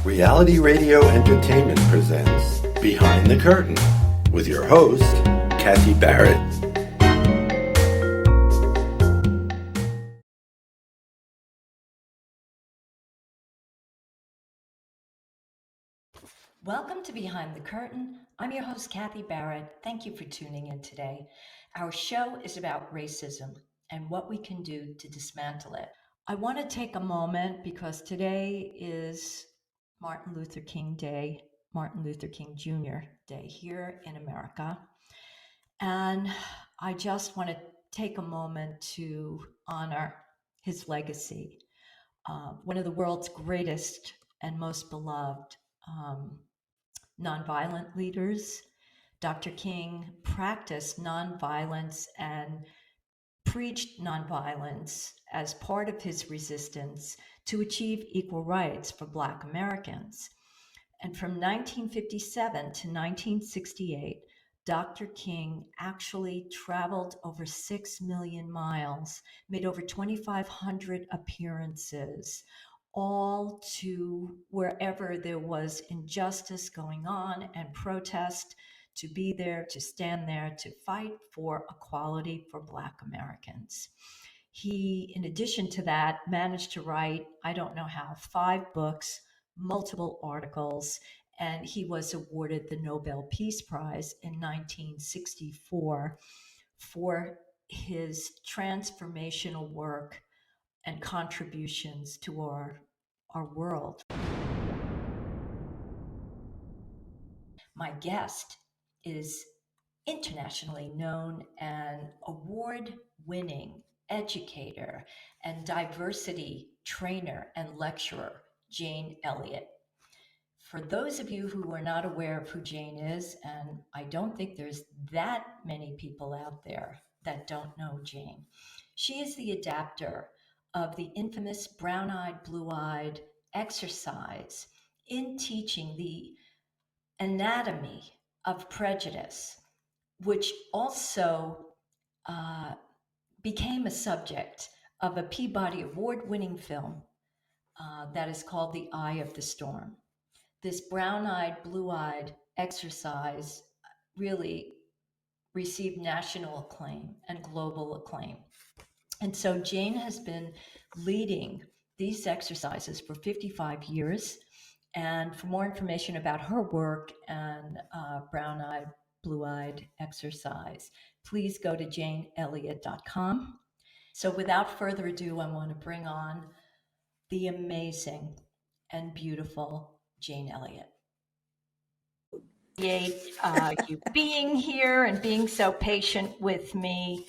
Reality Radio Entertainment presents Behind the Curtain with your host, Kathy Barrett. Welcome to Behind the Curtain. I'm your host, Kathy Barrett. Thank you for tuning in today. Our show is about racism and what we can do to dismantle it. I want to take a moment because today is Martin Luther King Day, Martin Luther King Jr. Day here in America. And I just want to take a moment to honor his legacy. One of the world's greatest and most beloved nonviolent leaders. Dr. King practiced nonviolence and preached nonviolence as part of his resistance to achieve equal rights for Black Americans. And from 1957 to 1968, Dr. King actually traveled over 6 million miles, made over 2,500 appearances, all to wherever there was injustice going on and protest, to be there, to stand there, to fight for equality for Black Americans. He, in addition to that, managed to write, I don't know how, 5 books, multiple articles, and he was awarded the Nobel Peace Prize in 1964 for his transformational work and contributions to our world. My guest is internationally known and award-winning educator and diversity trainer and lecturer, Jane Elliott. For those of you who are not aware of who Jane is, and I don't think there's that many people out there that don't know Jane, she is the adapter of the infamous brown-eyed, blue-eyed exercise in teaching the anatomy of prejudice, which also became a subject of a Peabody Award-winning film that is called The Eye of the Storm. This brown-eyed, blue-eyed exercise really received national acclaim and global acclaim. And so Jane has been leading these exercises for 55 years. And for more information about her work and brown-eyed, blue-eyed exercise, please go to janeelliott.com. So without further ado, I want to bring on the amazing and beautiful Jane Elliott. You being here and being so patient with me.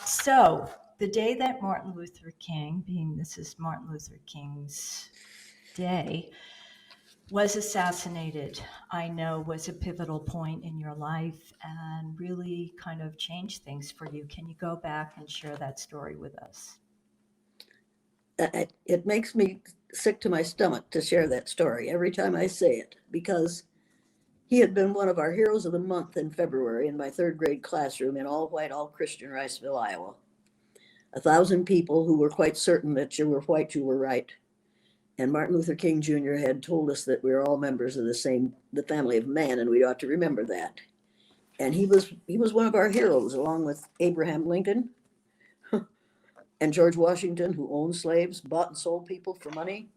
So the day that Martin Luther King, this is Martin Luther King's day, was assassinated, I know was a pivotal point in your life and really kind of changed things for you. Can you go back and share that story with us? It makes me sick to my stomach to share that story every time I say it, because he had been one of our heroes of the month in February in my third grade classroom in all white, all Christian Riceville, Iowa. 1,000 people who were quite certain that you were white, you were right. And Martin Luther King Jr. had told us that we were all members of the family of man, and we ought to remember that. And he was one of our heroes, along with Abraham Lincoln and George Washington, who owned slaves, bought and sold people for money.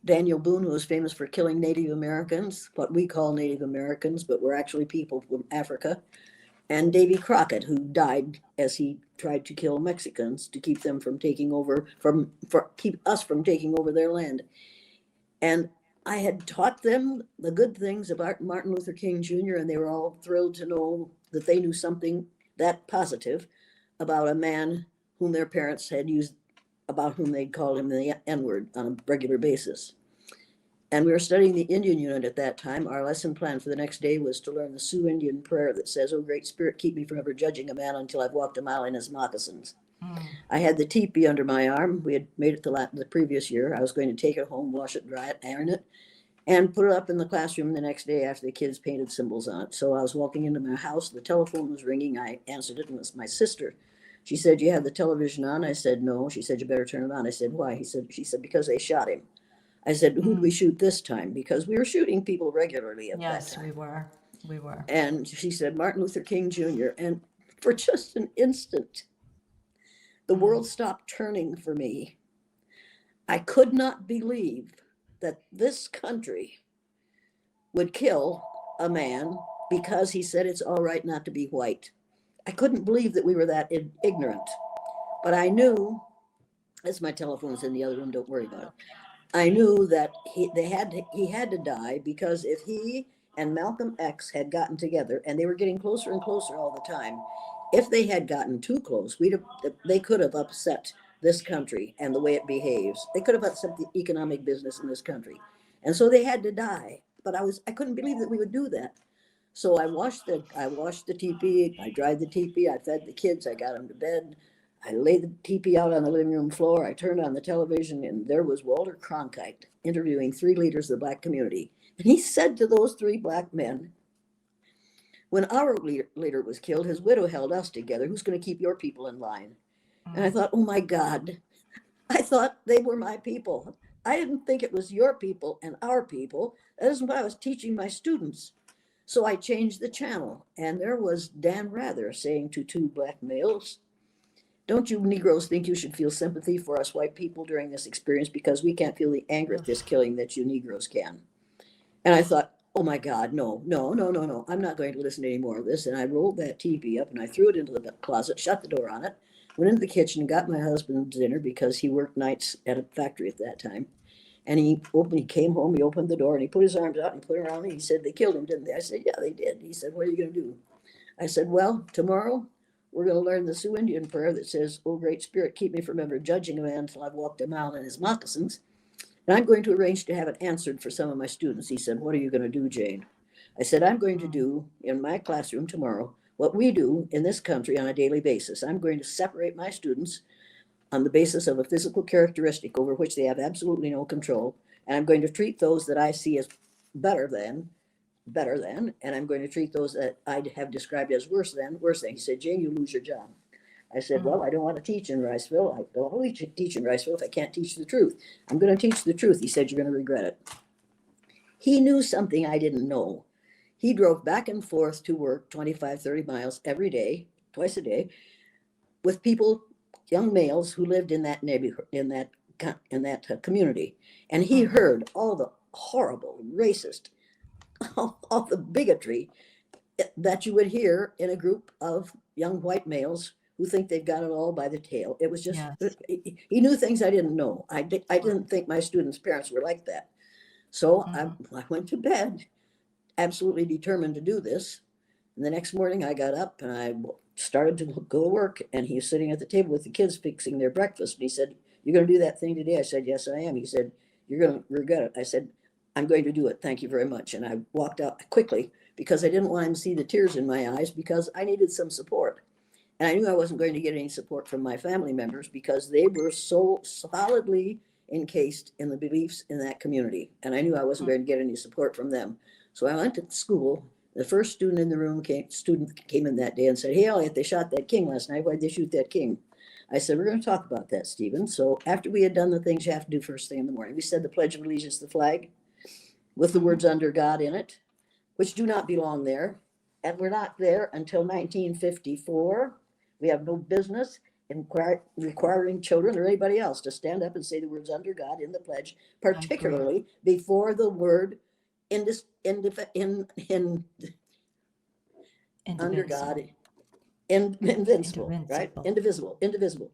Daniel Boone, who was famous for killing Native Americans, what we call Native Americans, but were actually people from Africa. And Davy Crockett, who died as he tried to kill Mexicans to keep them from taking over, keep us from taking over their land. And I had taught them the good things about Martin Luther King Jr., and they were all thrilled to know that they knew something that positive about a man whom their parents had used, about whom they'd called him the N-word on a regular basis. And we were studying the Indian unit at that time. Our lesson plan for the next day was to learn the Sioux Indian prayer that says, "Oh, great spirit, keep me from ever judging a man until I've walked a mile in his moccasins." I had the teepee under my arm. We had made it the previous year. I was going to take it home, wash it, dry it, iron it, and put it up in the classroom the next day after the kids painted symbols on it. So I was walking into my house. The telephone was ringing. I answered it, and it was my sister. She said, "You have the television on?" I said, "No." She said, "You better turn it on." I said, "Why?" She said, "Because they shot him." I said, who do we shoot this time? Because we were shooting people regularly at that Yes, time. we were. We were. And she said, Martin Luther King Jr. And for just an instant, the world stopped turning for me. I could not believe that this country would kill a man because he said it's all right not to be white. I couldn't believe that we were that ignorant. But I knew, as my telephone's in the other room, don't worry about it. I knew that he had to die, because if he and Malcolm X had gotten together, and they were getting closer and closer all the time, if they had gotten too close, they could have upset this country and the way it behaves. They could have upset the economic business in this country. And so they had to die. But I couldn't believe that we would do that. So I washed the teepee, I dried the teepee, I fed the kids, I got them to bed. I laid the teepee out on the living room floor. I turned on the television, and there was Walter Cronkite interviewing 3 leaders of the Black community. And he said to those 3 Black men, when our leader was killed, his widow held us together. Who's going to keep your people in line? And I thought, oh my God, I thought they were my people. I didn't think it was your people and our people. That isn't what I was teaching my students. So I changed the channel, and there was Dan Rather saying to 2 Black males, don't you Negroes think you should feel sympathy for us white people during this experience, because we can't feel the anger at this killing that you Negroes can? And I thought, oh my God, no. I'm not going to listen to any more of this. And I rolled that TV up and I threw it into the closet, shut the door on it, went into the kitchen and got my husband dinner, because he worked nights at a factory at that time. And he came home, he opened the door and he put his arms out and put around me. He said, they killed him, didn't they? I said, yeah, they did. He said, what are you going to do? I said, well, tomorrow we're going to learn the Sioux Indian prayer that says, oh, great spirit, keep me from ever judging a man until I've walked a mile in his moccasins. And I'm going to arrange to have it answered for some of my students. He said, what are you going to do, Jane? I said, I'm going to do in my classroom tomorrow what we do in this country on a daily basis. I'm going to separate my students on the basis of a physical characteristic over which they have absolutely no control. And I'm going to treat those that I see as better than, and I'm going to treat those that I have described as worse than. He said, Jane, you lose your job. I said, well, I don't want to teach in Riceville. I don't only teach in Riceville if I can't teach the truth. I'm going to teach the truth. He said, you're going to regret it. He knew something I didn't know. He drove back and forth to work 25, 30 miles every day, twice a day, with people, young males who lived in that neighborhood, in that community. And he heard all the horrible, racist, all the bigotry that you would hear in a group of young white males who think they've got it all by the tail. It was just, Yes. he knew things I didn't know. I didn't think my students' parents were like that. So I went to bed, absolutely determined to do this. And the next morning I got up and I started to go to work, and he was sitting at the table with the kids fixing their breakfast. And he said, you're going to do that thing today? I said, yes, I am. He said, you're going to regret it. I said, I'm going to do it. Thank you very much. And I walked out quickly because I didn't want him to see the tears in my eyes, because I needed some support. And I knew I wasn't going to get any support from my family members, because they were so solidly encased in the beliefs in that community. And I knew I wasn't going to get any support from them. So I went to school. The first student in the room came in that day and said, hey, Elliott, they shot that king last night. Why'd they shoot that king? I said, we're going to talk about that, Stephen. So after we had done the things you have to do first thing in the morning, we said the Pledge of Allegiance to the flag with the words under God in it, which do not belong there. And we're not there until 1954. We have no business requiring children or anybody else to stand up and say the words under God in the pledge, particularly before the word under God, invincible, right? Indivisible.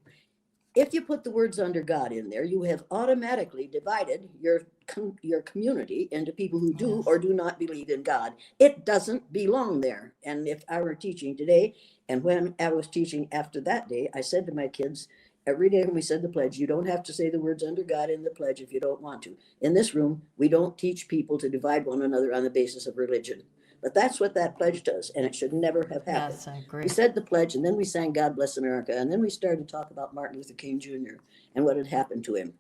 If you put the words under God in there, you have automatically divided your community into people who do or do not believe in God. It doesn't belong there. And if I were teaching today, and when I was teaching after that day, I said to my kids, every day when we said the pledge, you don't have to say the words under God in the pledge if you don't want to. In this room, we don't teach people to divide one another on the basis of religion. But that's what that pledge does, and it should never have happened. Yes, I agree. We said the pledge, and then we sang God Bless America, and then we started to talk about Martin Luther King Jr. and what had happened to him.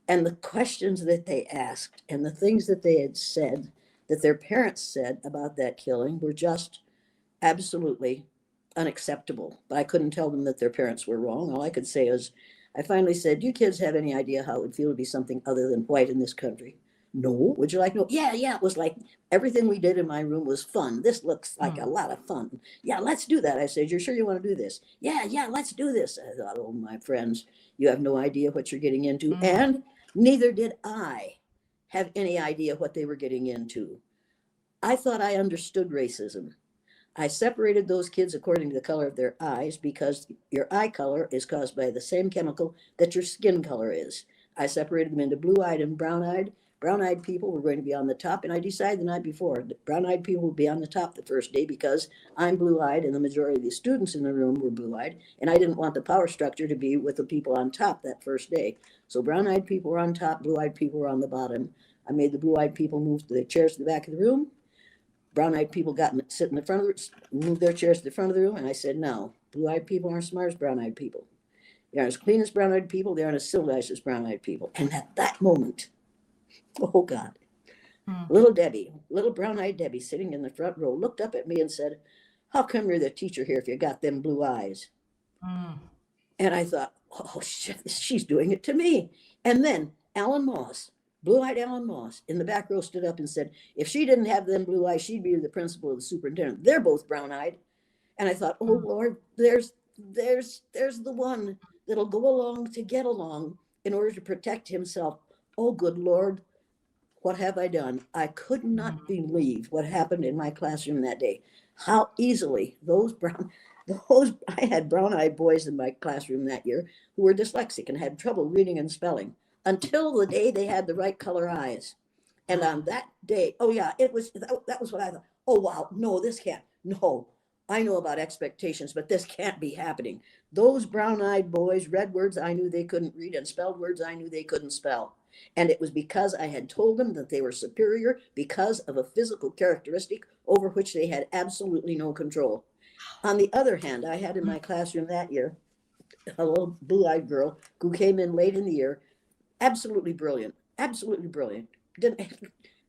And the questions that they asked and the things that they had said, that their parents said about that killing, were just absolutely unacceptable. But I couldn't tell them that their parents were wrong. All I could say is, I finally said, "Do you kids have any idea how it would feel to be something other than white in this country?" "No." "Would you like to know?" "Yeah, yeah." It was like everything we did in my room was fun. "This looks like a lot of fun." "Yeah, let's do that." I said, "You're sure you want to do this?" "Yeah, yeah, let's do this." I thought, oh, my friends, you have no idea what you're getting into. And neither did I have any idea what they were getting into. I thought I understood racism. I separated those kids according to the color of their eyes because your eye color is caused by the same chemical that your skin color is. I separated them into blue-eyed and brown-eyed. Brown-eyed people were going to be on the top, and I decided the night before that brown-eyed people would be on the top the first day because I'm blue-eyed and the majority of the students in the room were blue-eyed, and I didn't want the power structure to be with the people on top that first day. So brown-eyed people were on top, blue-eyed people were on the bottom. I made the blue-eyed people move to the chairs to the back of the room. Brown-eyed people got sit in the front of the, moved their chairs to the front of the room, and I said, "No, blue-eyed people aren't as smart as brown-eyed people. They aren't as clean as brown-eyed people. They aren't as civilized as brown-eyed people." And at that moment, oh God, little Debbie, little brown-eyed Debbie, sitting in the front row, looked up at me and said, "How come you're the teacher here if you got them blue eyes?" And I thought, oh shit, she's doing it to me. And then Alan Moss, blue-eyed Alan Moss, in the back row stood up and said, "If she didn't have them blue eyes, she'd be the principal or the superintendent. They're both brown-eyed." And I thought, oh Lord, there's the one that'll go along to get along in order to protect himself. Oh, good Lord, what have I done? I could not believe what happened in my classroom that day. How easily I had brown-eyed boys in my classroom that year who were dyslexic and had trouble reading and spelling until the day they had the right color eyes. And on that day, oh yeah, that was what I thought. Oh wow, no, this can't. No, I know about expectations, but this can't be happening. Those brown-eyed boys read words I knew they couldn't read and spelled words I knew they couldn't spell. And it was because I had told them that they were superior because of a physical characteristic over which they had absolutely no control. On the other hand, I had in my classroom that year a little blue-eyed girl who came in late in the year, absolutely brilliant, didn't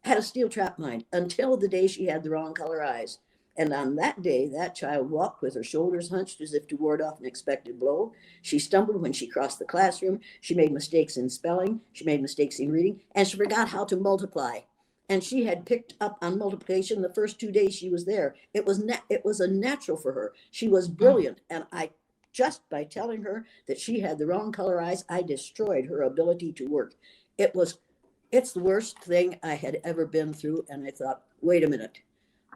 had a steel trap mind until the day she had the wrong color eyes. And on that day, that child walked with her shoulders hunched as if to ward off an expected blow. She stumbled when she crossed the classroom. She made mistakes in spelling. She made mistakes in reading. And she forgot how to multiply. And she had picked up on multiplication the first 2 days she was there. It was a natural for her. She was brilliant. And I, just by telling her that she had the wrong color eyes, I destroyed her ability to work. It's the worst thing I had ever been through. And I thought, wait a minute,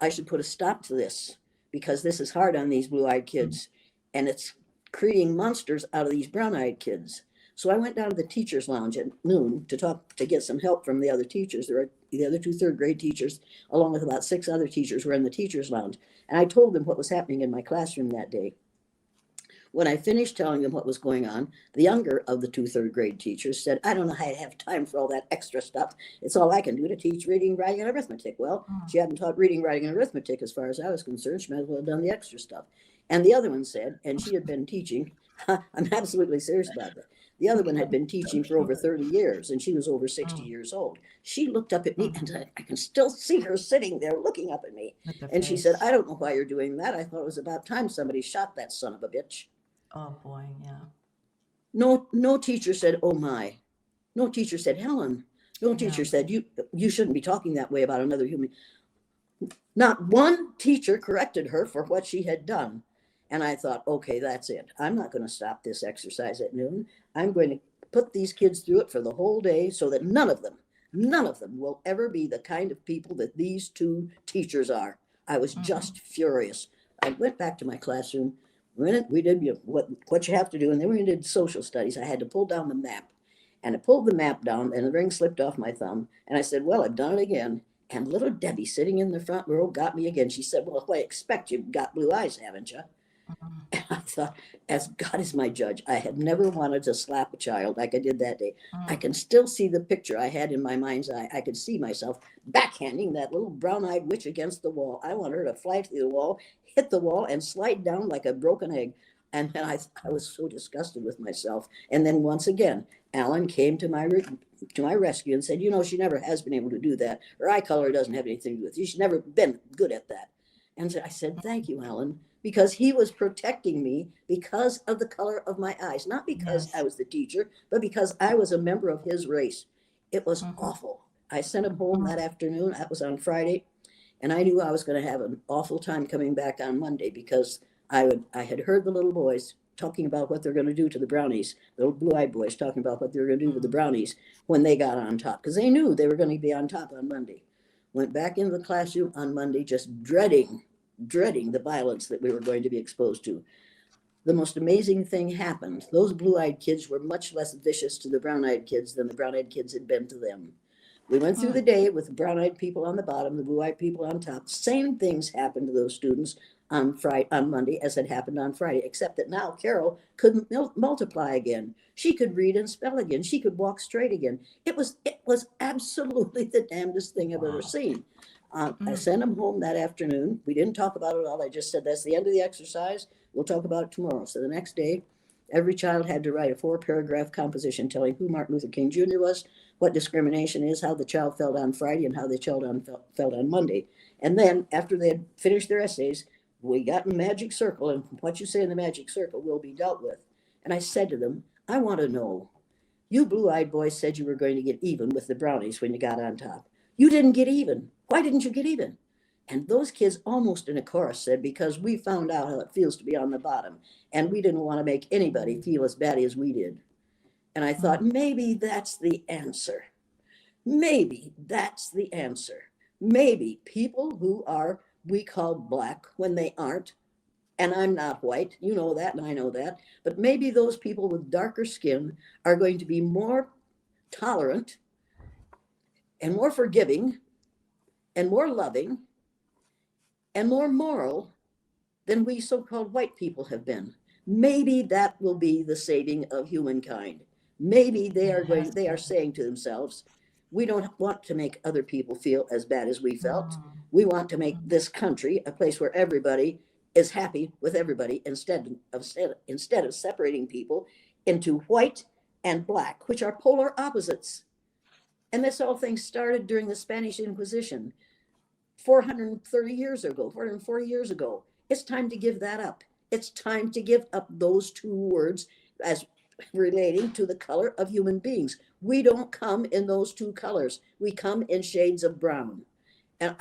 I should put a stop to this because this is hard on these blue-eyed kids and it's creating monsters out of these brown-eyed kids. So I went down to the teacher's lounge at noon to get some help from the other teachers. There were the other two third grade teachers, along with about 6 other teachers, were in the teacher's lounge. And I told them what was happening in my classroom that day. When I finished telling them what was going on, the younger of the 2 third grade teachers said, "I don't know how I have time for all that extra stuff. It's all I can do to teach reading, writing, and arithmetic." Well, she hadn't taught reading, writing, and arithmetic as far as I was concerned. She might as well have done the extra stuff. And the other one said, and she had been teaching, I'm absolutely serious about that. The other one had been teaching for over 30 years, and she was over 60 years old. She looked up at me, and I can still see her sitting there looking up at me. And she said, "I don't know why you're doing that. I thought it was about time somebody shot that son of a bitch." Oh boy, yeah. No teacher said, "Oh my." No teacher said, "Helen." No teacher said, you shouldn't be talking that way about another human. Not one teacher corrected her for what she had done. And I thought, okay, that's it. I'm not going to stop this exercise at noon. I'm going to put these kids through it for the whole day so that none of them will ever be the kind of people that these 2 teachers are. I was just furious. I went back to my classroom. We did what you have to do, and then we did social studies. I had to pull down the map, and I pulled the map down, and the ring slipped off my thumb. And I said, "Well, I've done it again." And little Debbie, sitting in the front row, got me again. She said, "Well, I expect you've got blue eyes, haven't you?" And I thought, as God is my judge, I had never wanted to slap a child like I did that day. I can still see the picture I had in my mind's eye. I could see myself backhanding that little brown-eyed witch against the wall. I wanted her to fly through the wall, hit the wall, and slide down like a broken egg. And then I was so disgusted with myself. And then once again, Alan came to my rescue and said, "She never has been able to do that. Her eye color doesn't have anything to do with it. She's never been good at that." And I said, "Thank you, Alan. because he was protecting me because of the color of my eyes, not because I Yes. was the teacher, but because I was a member of his race. It was Mhm. awful. I sent him home that Mm. afternoon. That was on Friday. And I knew I was going to have an awful time coming back on Monday because I had heard the little boys talking about what they're going to do to the brownies, the little blue-eyed boys talking about what they were going to do to the Mm. brownies when they got on top, because they knew they were going to be on top on Monday. Went back into the classroom on Monday, just dreading the violence that we were going to be exposed to. The most amazing thing happened. Those blue-eyed kids were much less vicious to the brown-eyed kids than the brown-eyed kids had been to them. We went through the Mm. day with the brown-eyed people on the bottom, the blue-eyed people on top. Same things happened to those students on Monday as had happened on Friday, except that now Carol couldn't multiply again. She could read and spell again. She could walk straight again. It was absolutely the damnedest thing I've ever Wow. seen. I Mm. sent them home that afternoon. We didn't talk about it all. I just said that's the end of the exercise. We'll talk about it tomorrow. So the next day, every child had to write a 4-paragraph composition telling who Martin Luther King Jr. was, what discrimination is, how the child felt on Friday, and how the child felt on Monday. And then, after they had finished their essays, we got in the magic circle, and what you say in the magic circle will be dealt with. And I said to them, I want to know, you blue-eyed boys said you were going to get even with the brownies when you got on top. You didn't get even. Why didn't you get even? And those kids almost in a chorus said, because we found out how it feels to be on the bottom, and we didn't want to make anybody feel as bad as we did. And I thought, Mm. maybe that's the answer. Maybe that's the answer. Maybe people who are, we call black when they aren't, and I'm not white, you know that, and I know that, but maybe those people with darker skin are going to be more tolerant and more forgiving and more loving and more moral than we so called white people have been. Maybe that will be the saving of humankind. Maybe Yes. they are saying to themselves, we don't want to make other people feel as bad as we felt. Mm. We want to make Mm. this country a place where everybody is happy with everybody instead of separating people into white and black, which are polar opposites. And this whole thing started during the Spanish Inquisition. 430 years ago, 440 years ago. It's time to give that up. It's time to give up those two words as relating to the color of human beings. We don't come in those two colors. We come in shades of brown. And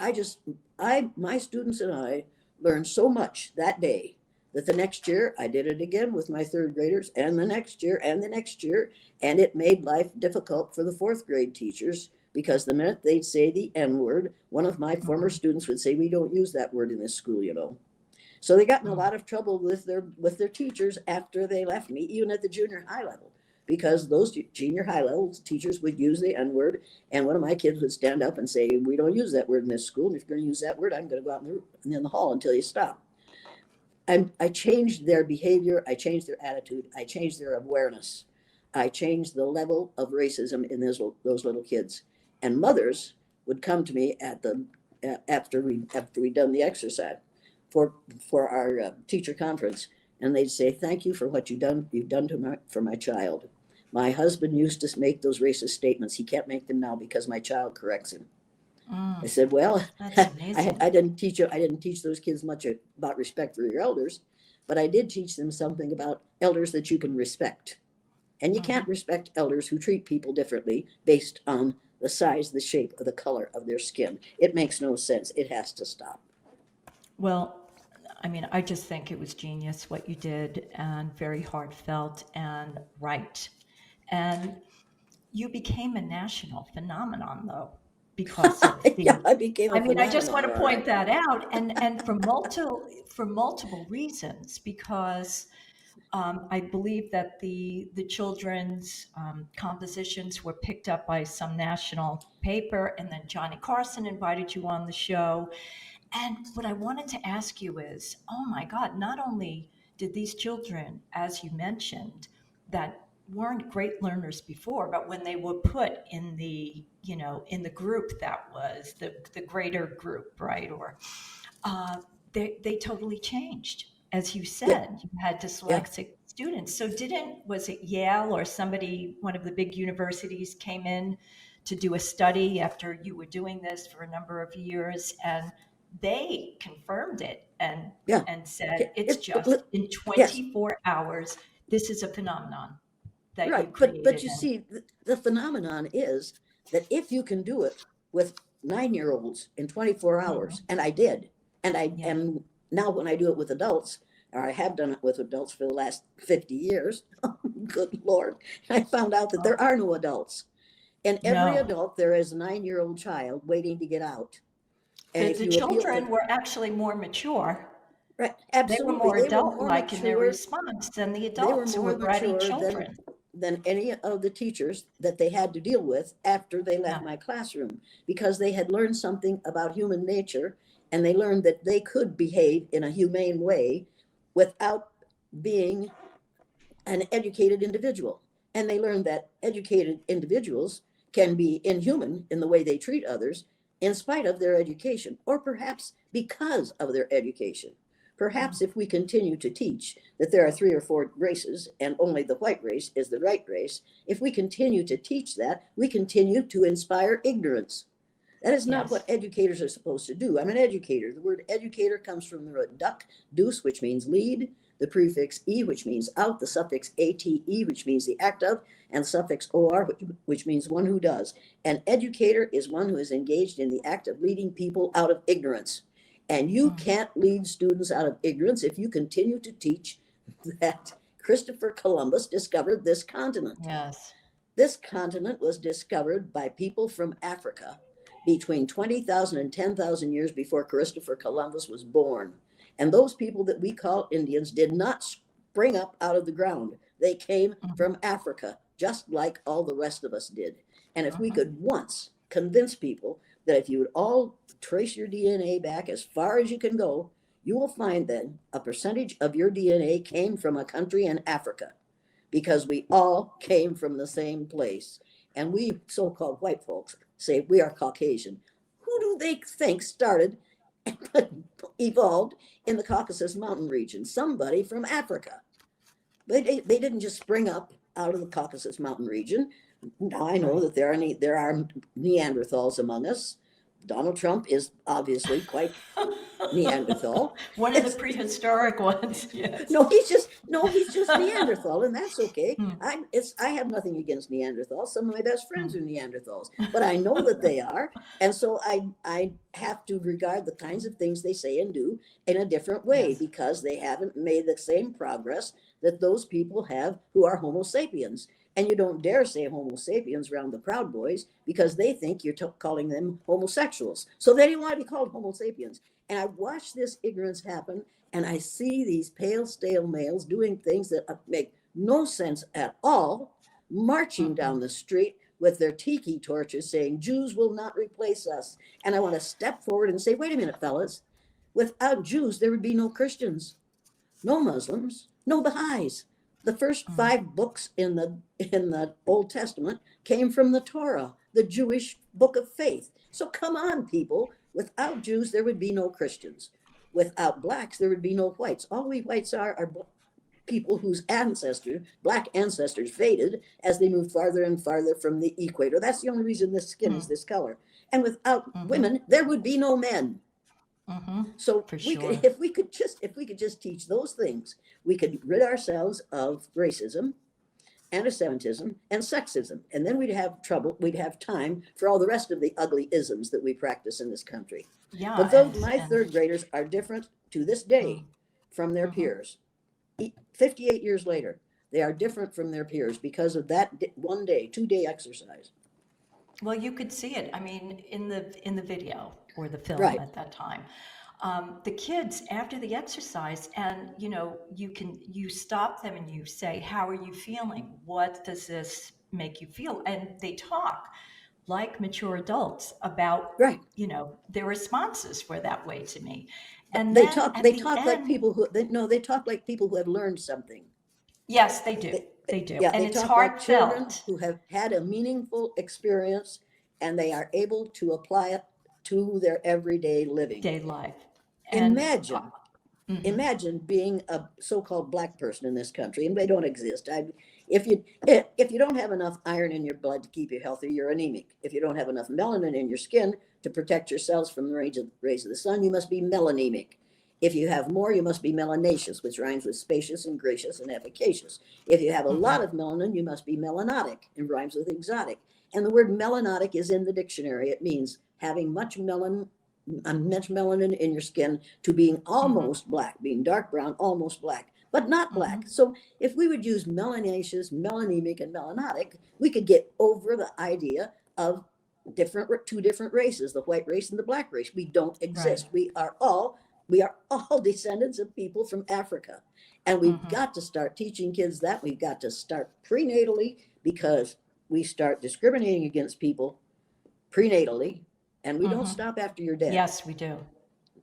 my students and I learned so much that day that the next year I did it again with my third graders, and the next year and the next year. And it made life difficult for the fourth grade teachers because the minute they'd say the N word, one of my former Mm. students would say, we don't use that word in this school, you know. So they got in a Mm. lot of trouble with their teachers after they left me, even at the junior high level, because those junior high level teachers would use the N word, and one of my kids would stand up and say, "We don't use that word in this school. And if you're going to use that word, I'm going to go out in the hall until you stop." And I changed their behavior. I changed their attitude. I changed their awareness. I changed the level of racism in those little kids. And mothers would come to me after we'd done the exercise for our teacher conference, and they'd say, "Thank you for what you've done for my child. My husband used to make those racist statements. He can't make them now because my child corrects him." I Mm. said, "Well, That's I, amazing. I didn't teach those kids much about respect for your elders, but I did teach them something about elders that you can respect. And you can't Mhm. respect elders who treat people differently based on the size, the shape, or the color of their skin. It makes no sense. It has to stop." Well, I mean, I just think it was genius what you did and very heartfelt and right. And you became a national phenomenon, though, because of Yeah, the. I became I a mean, I just want phenomenon, to all point right. that out, and for multiple reasons, because I believe that the children's compositions were picked up by some national paper, and then Johnny Carson invited you on the show. And what I wanted to ask you is, oh my God, not only did these children, as you mentioned, that weren't great learners before, but when they were put in the group that was the greater group, right? Or uh, they totally changed. As you Yeah, said, you had to yeah. select six students. So was it Yale or somebody, one of the big universities came in to do a study after you were doing this for a number of years? And they confirmed it Yeah. and said it's It, it, just in yes, 24 hours, this is a phenomenon that you right. But created. you And see, the phenomenon is that if you can do it with 9-year-olds in 24 hours, mhm, and I did, yeah, and now when I do it with adults, or I have done it with adults for the last 50 years, good Lord, I found out that there oh, are no adults. In every no, adult, there is a 9-year-old child waiting to get out. And if the you appeal to, children were actually more mature. right, They were absolutely, more they were adult more like in their mature. response than the They were adults who more were bratty mature children. than any of the teachers that they had to deal with after they left Yeah. my classroom, because they had learned something about human nature, and they learned that they could behave in a humane way without being an educated individual. And they learned that educated individuals can be inhuman in the way they treat others in spite of their education, or perhaps because of their education. Perhaps Mm. if we continue to teach that there are 3 or 4 races and only the white race is the right race, if we continue to teach that, we continue to inspire ignorance. That is not what Yes. educators are supposed to do. I'm an educator. The word educator comes from the root duck, deuce, which means lead, the prefix e, which means out, the suffix ate, which means the act of, and the suffix or, which means one who does. An educator is one who is engaged in the act of leading people out of ignorance. And you Mm. can't lead students out of ignorance if you continue to teach that Christopher Columbus discovered this continent. Yes. This continent was discovered by people from Africa between 20,000 and 10,000 years before Christopher Columbus was born. And those people that we call Indians did not spring up out of the ground. They came Mhm, from Africa, just like all the rest of us did. And if we mhm. could once convince people that if you would all trace your DNA back as far as you can go, you will find then a percentage of your DNA came from a country in Africa, because we all came from the same place. And we so-called white folks say we are Caucasian. Who do they think started evolved in the Caucasus mountain region? Somebody from Africa. They didn't just spring up out of the Caucasus mountain region. Now I know Right. that there are Neanderthals among us. Donald Trump is obviously quite Neanderthal. One of the It's, prehistoric ones, yes. no, he's just Neanderthal, and that's okay. Mm, I have nothing against Neanderthals. Some of my best friends mm. are Neanderthals, but I know that they are, and so I have to regard the kinds of things they say and do in a different way, Yes. because they haven't made the same progress that those people have who are Homo sapiens. And you don't dare say Homo sapiens around the Proud Boys, because they think you're calling them homosexuals. So they don't want to be called Homo sapiens. And I watch this ignorance happen, and I see these pale, stale males doing things that make no sense at all, marching down Mm-mm. the street with their tiki torches saying, Jews will not replace us. And I want to step forward and say, wait a minute, fellas. Without Jews, there would be no Christians, no Muslims, no Baha'is. The first Mm. 5 books in the Old Testament came from the Torah, the Jewish book of faith. So come on, people. Without Jews, there would be no Christians. Without blacks, there would be no whites. All we whites are people whose ancestors, black ancestors, faded as they moved farther and farther from the equator. That's the only reason this skin is Mm. this color. And without Mm-hmm. women, there would be no men. Mm-hmm. So For we could, sure. if we could just teach those things, we could rid ourselves of racism, anti-Semitism, and sexism, and then we'd have time for all the rest of the ugly isms that we practice in this country. Yeah, But those my and third graders are different to this mm, day from their mm-hmm. peers. 58 years later, they are different from their peers because of that one day, 2-day exercise. Well, you could see it. I mean, in the video or the film Right. at that time, the kids after the exercise, and you stop them and you say, "How are you feeling? What does this make you feel?" And they talk like mature adults about Right. their responses were that way to me, and They then talk. at They the talk like end, people who. They talk like people who have learned something. yes, they do, They, they do, yeah, and they it's talk like children heartfelt. who have had a meaningful experience, and they are able to apply it to their everyday living. Day life, and Imagine, mhm. imagine being a so-called black person in this country, and they don't exist. If you don't have enough iron in your blood to keep you healthy, you're anemic. If you don't have enough melanin in your skin to protect your cells from the rays of the sun, you must be melanemic. If you have more, you must be melanaceous, which rhymes with spacious and gracious and efficacious. If you have a lot of melanin, you must be melanotic and rhymes with exotic. And the word melanotic is in the dictionary. It means having much melanin in your skin to being almost black, being dark brown, almost black, but not black. So if we would use melanaceous, melanemic, and melanotic, we could get over the idea of two different races, the white race and the black race. We don't exist. Right. We are all descendants of people from Africa. And we've got to start teaching kids that. We've got to start prenatally, because we start discriminating against people prenatally, and we don't stop after you're dead. Yes, we do.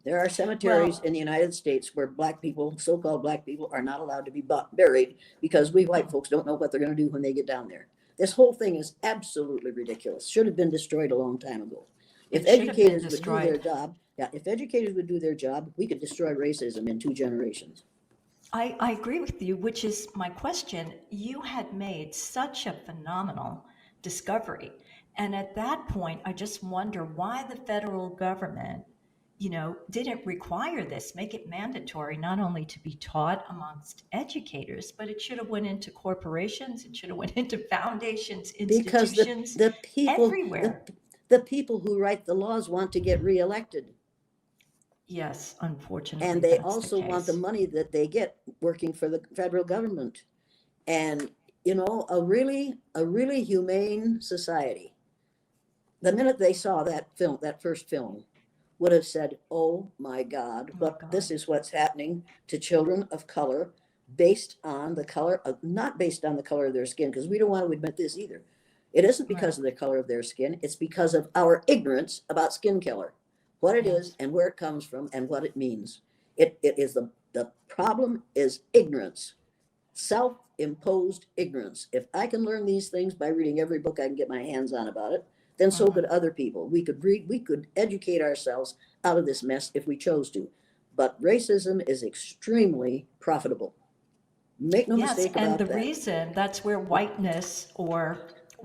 There are cemeteries in the United States where black people, so-called black people, are not allowed to be buried because we white folks don't know what they're going to do when they get down there. This whole thing is absolutely ridiculous. Should have been destroyed a long time ago. If educators would do their job, if educators would do their job, we could destroy racism in 2 generations. I agree with you, which is my question. You had made such a phenomenal discovery. And at that point, I just wonder why the federal government, didn't require this, make it mandatory, not only to be taught amongst educators, but it should have went into corporations, it should have went into foundations, institutions, because the people everywhere. the people who write the laws want to get reelected. Yes, unfortunately. And they that's also want the case. money that they get working for the federal government. And a really humane society, the minute they saw that first film, would have said, "Oh my God, this is what's happening to children of color, based on the color of, not based on the color of their skin," because we don't want to admit this either. It isn't because of the color of their skin. It's because of our ignorance about skin color, what it is and where it comes from and what it means. It is the problem is ignorance, self-imposed ignorance. If I can learn these things by reading every book I can get my hands on about it, then so could other people. We could educate ourselves out of this mess if we chose to. But racism is extremely profitable. Make no mistake about that. And the reason that's where whiteness or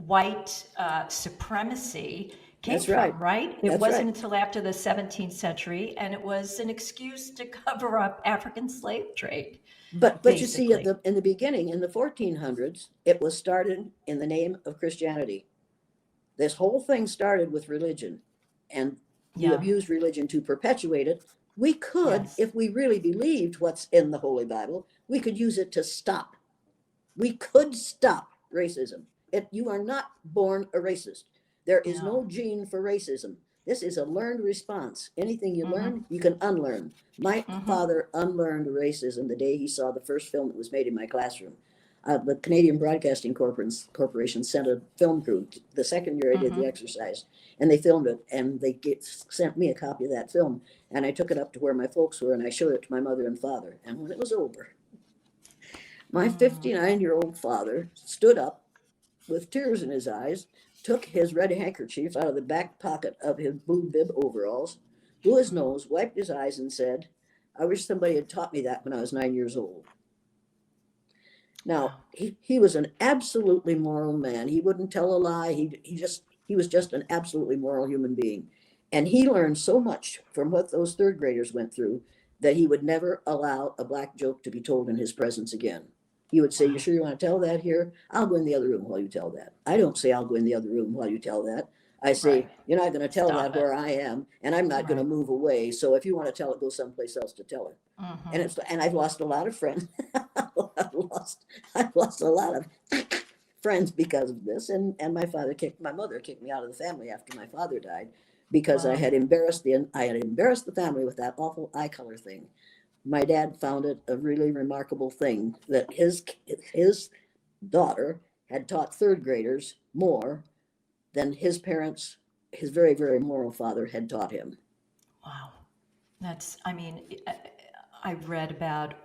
white supremacy came from, right? It wasn't until after the 17th century, and it was an excuse to cover up African slave trade. But you see, in the beginning, in the 1400s, it was started in the name of Christianity. This whole thing started with religion, and you have used religion to perpetuate it. We could, if we really believed what's in the Holy Bible, we could use it to stop. We could stop racism. You are not born a racist. There is no gene for racism. This is a learned response. Anything you learn, you can unlearn. My father unlearned racism the day he saw the first film that was made in my classroom. The Canadian Broadcasting Corporation sent a film crew the second year I did the exercise, and they filmed it, and they sent me a copy of that film, and I took it up to where my folks were, and I showed it to my mother and father. And when it was over, my 59-year-old father stood up with tears in his eyes, took his red handkerchief out of the back pocket of his blue bib overalls, blew his nose, wiped his eyes, and said, "I wish somebody had taught me that when I was 9 years old." Now, he was an absolutely moral man. He wouldn't tell a lie. He was just an absolutely moral human being. And he learned so much from what those third graders went through that he would never allow a black joke to be told in his presence again. He would say, "You sure you want to tell that here? I'll go in the other room while you tell that." I don't say, "I'll go in the other room while you tell that." I say, "You're not going to tell that where I am, and I'm not going to move away. So if you want to tell it, go someplace else to tell it." And I've lost a lot of friends. I've lost a lot of friends because of this. And my mother kicked me out of the family after my father died because I had embarrassed the family with that awful eye color thing. My dad found it a really remarkable thing that his daughter had taught third graders more than his parents, his very, very moral father, had taught him. Wow. I read about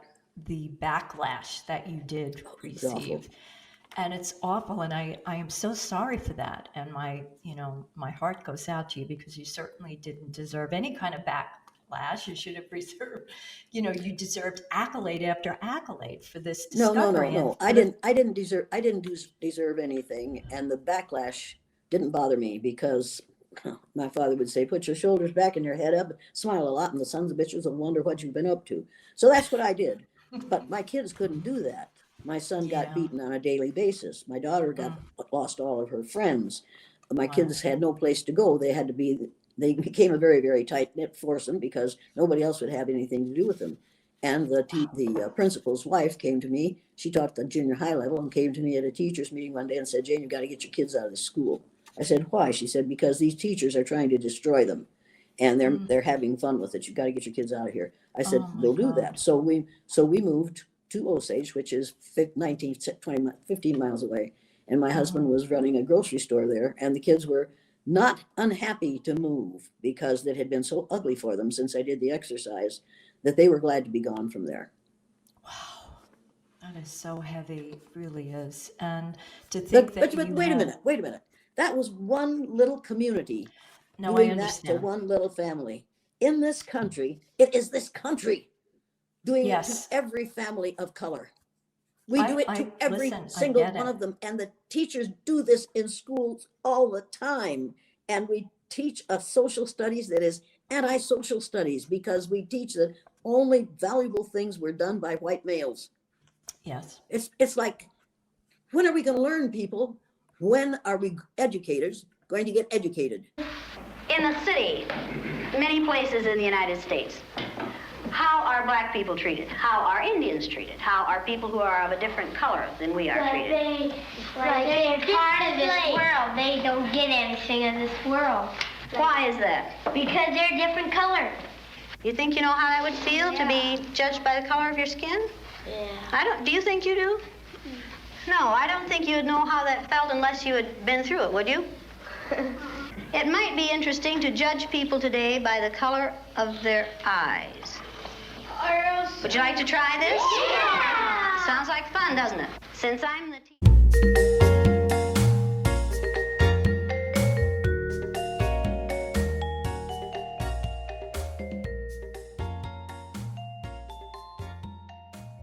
the backlash that you did receive. And it's awful. And I am so sorry for that. And my heart goes out to you because you certainly didn't deserve any kind of backlash. You should have reserved, you deserved accolade after accolade for this No, discovery. I didn't deserve anything. And the backlash didn't bother me because my father would say, put your shoulders back and your head up, smile a lot, and the sons of bitches will wonder what you've been up to. So that's what I did. But my kids couldn't do that. My son got Yeah. beaten on a daily basis. My daughter lost all of her friends. My Wow. kids had no place to go. They became a very, very tight-knit foursome because nobody else would have anything to do with them. And the principal's wife came to me. She taught the junior high level and came to me at a teacher's meeting one day and said, Jane, you've got to get your kids out of the school. I said, why? She said, because these teachers are trying to destroy them and they're having fun with it. You've got to get your kids out of here. I said, Oh, my we'll do God. that. So we moved to Osage, which is 15 miles away. And my husband was running a grocery store there, and the kids were not unhappy to move because it had been so ugly for them since I did the exercise that they were glad to be gone from there. Wow. That is so heavy. It really is. And to think But that wait a minute. That was one little community No, I doing that to understand. one little family. In this country, it is this country doing Yes. it to every family of color. We do it to every listen, I single get one it. of them. And the teachers do this in schools all the time. And we teach a social studies that is anti-social studies because we teach that only valuable things were done by white males. Yes. It's like, when are we going to learn, people? When are we educators going to get educated? In the city, many places in the United States, how are black people treated? How are Indians treated? How are people who are of a different color than we are treated? They're part of this world. They don't get anything in this world. Why is that? Because they're different color. You think you know how that would feel to be judged by the color of your skin? Yeah. Do you think you do? No, I don't think you'd know how that felt unless you had been through it, would you? It might be interesting to judge people today by the color of their eyes. Would you like to try this? Yeah. Sounds like fun, doesn't it? Since I'm the teacher.